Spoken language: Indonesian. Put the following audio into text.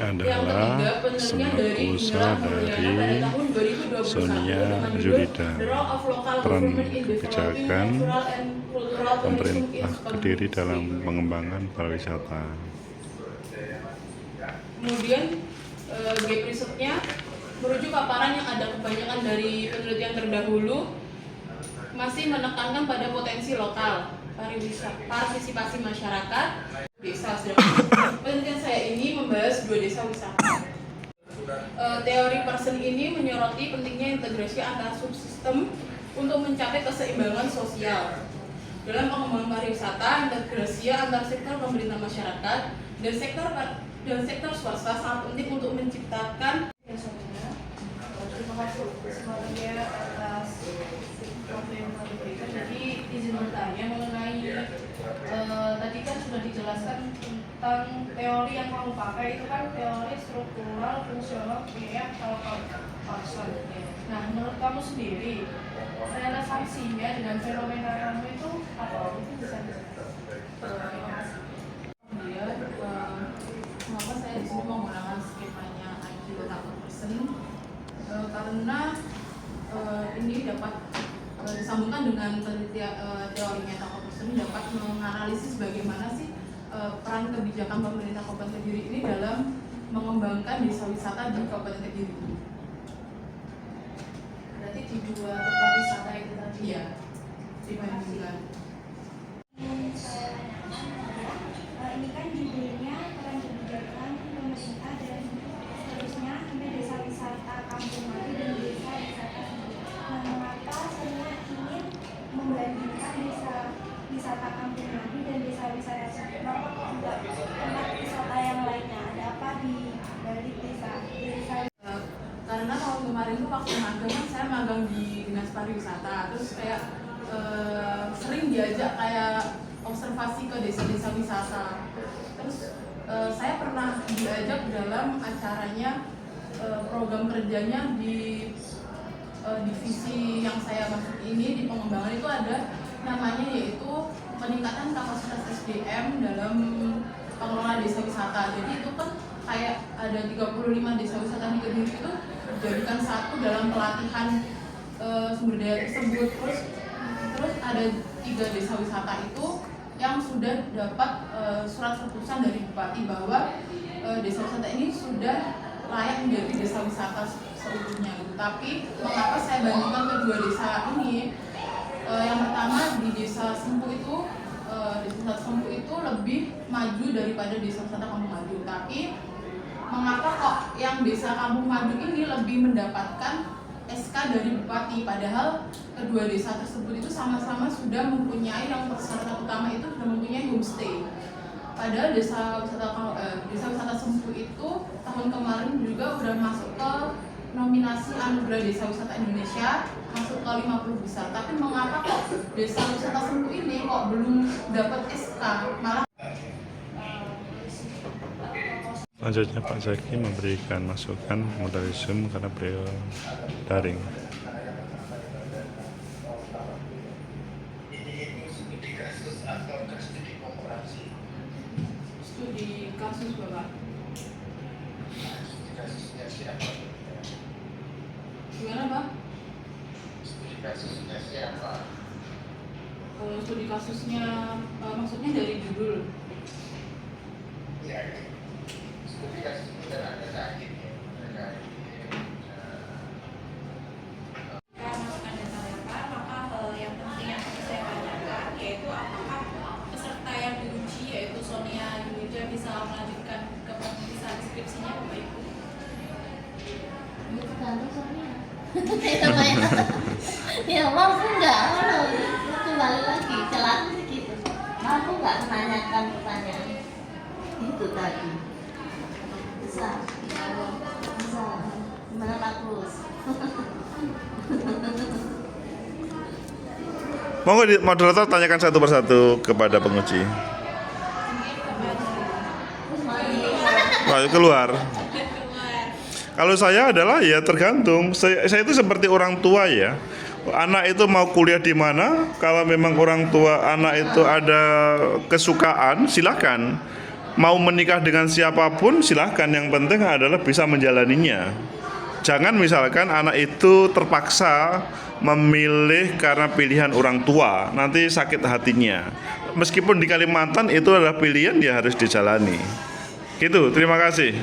adalah sebuah usaha dari Sonia Yulida. Peran kebijakan pemerintah Kediri dalam pengembangan pariwisata. Kemudian gap risetnya merujuk paparan yang ada kebanyakan dari penelitian terdahulu masih menekankan pada potensi lokal, partisipasi masyarakat, desa. Penelitian saya ini membahas 2 desa wisata. Teori Pearson ini menyoroti pentingnya integrasi antar subsistem untuk mencapai keseimbangan sosial. Dalam pengembangan pariwisata, integrasi antar sektor pemerintah masyarakat dan sektor swasta sangat penting untuk menciptakan. Terima kasih semuanya atas waktu yang telah diberikan. Jadi izin bertanya mengenai tadi kan sudah dijelaskan tentang teori yang kamu pakai itu kan teori struktural, fungsional, kimia, kalau Pearson. Nah, menurut kamu sendiri relevansinya dengan fenomena kamu itu apa? Mungkin bisa kemudian mengapa saya di sini menggunakan skemanya IQ Pearson karena ini dapat disambungkan dengan teorinya Pearson dapat menganalisis bagaimana sih peran kebijakan pemerintah Kabupaten Kediri ini dalam mengembangkan desa wisata di Kabupaten Kediri. Berarti di 2 tempat wisata itu tadi ya dibandingkan. Saya tanyakan adalah ini kan judulnya peran kebijakan pemerintah dan seterusnya sampai desa wisata Kampung Mati dan desa wisata sendiri. Nah, mengapa saya ingin membandingkan desa wisata Kampung Mati dan desa wisata sendiri? Kenapa kok enggak tempat wisata yang lainnya? Ada apa di balik desa? Karena tahun kemarin tuh waktu magang kan saya magang di Dinas Pariwisata, terus kayak sering diajak kayak observasi ke desa-desa wisata. Terus saya pernah diajak dalam acaranya program kerjanya di divisi yang saya masuk ini di pengembangan itu ada namanya yaitu peningkatan kapasitas SDM dalam pengelola desa wisata. Jadi itu kan kayak ada 35 desa wisata di Kediri itu dijadikan satu dalam pelatihan sumber daya tersebut. Terus ada 3 desa wisata itu yang sudah dapat surat keputusan dari Bupati bahwa desa wisata ini sudah layak menjadi desa wisata seutuhnya. Tapi mengapa saya bandingkan kedua desa ini? Yang pertama di desa Sempu itu, desa Sempu itu lebih maju daripada desa wisata Kampung Madu. Tapi mengapa kok yang desa Kampung Madu ini lebih mendapatkan SK dari Bupati, padahal kedua desa tersebut itu sama-sama sudah mempunyai yang persyaratan utama itu sudah mempunyai homestay. Padahal desa wisata Sempu itu tahun kemarin juga sudah masuk ke nominasi Anugerah Desa Wisata Indonesia, masuk ke 50 besar. Tapi mengapa kok desa wisata Sempu ini kok belum dapat SK, malah Selanjutnya Pak Zaki memberikan masukan melalui Zoom karena beliau daring. studi kasus Bapak. Kasusnya siapa? Gimana Pak? Studi kasusnya siapa? Kalau studi kasusnya maksudnya dari judul. Ya, studi kasus itu kan ada sakit ya. Karena masukan dan saran, maka yang penting yang harus saya tanyakan yaitu apakah peserta yang diuji yaitu Sonia Yulida bisa melanjutkan ke pemeriksaan skripsinya Bapak Ibu? Tergantung Sonia. Ya mampu nggak? Kembali lagi celaka segitu. Mampu nggak menanyakan pertanyaan itu tadi? Bisa. Gimana Pak Kus? Monggo moderator tanyakan satu persatu kepada penguji. Ayo keluar. Kalau saya adalah ya tergantung. Saya itu seperti orang tua ya. Anak itu mau kuliah di mana? Kalau memang orang tua anak itu ada kesukaan, silakan. mau menikah dengan siapapun silahkan, yang penting adalah bisa menjalaninya. Jangan misalkan anak itu terpaksa memilih karena pilihan orang tua, nanti sakit hatinya. Meskipun di Kalimantan itu adalah pilihan, ya harus dijalani. Gitu, terima kasih.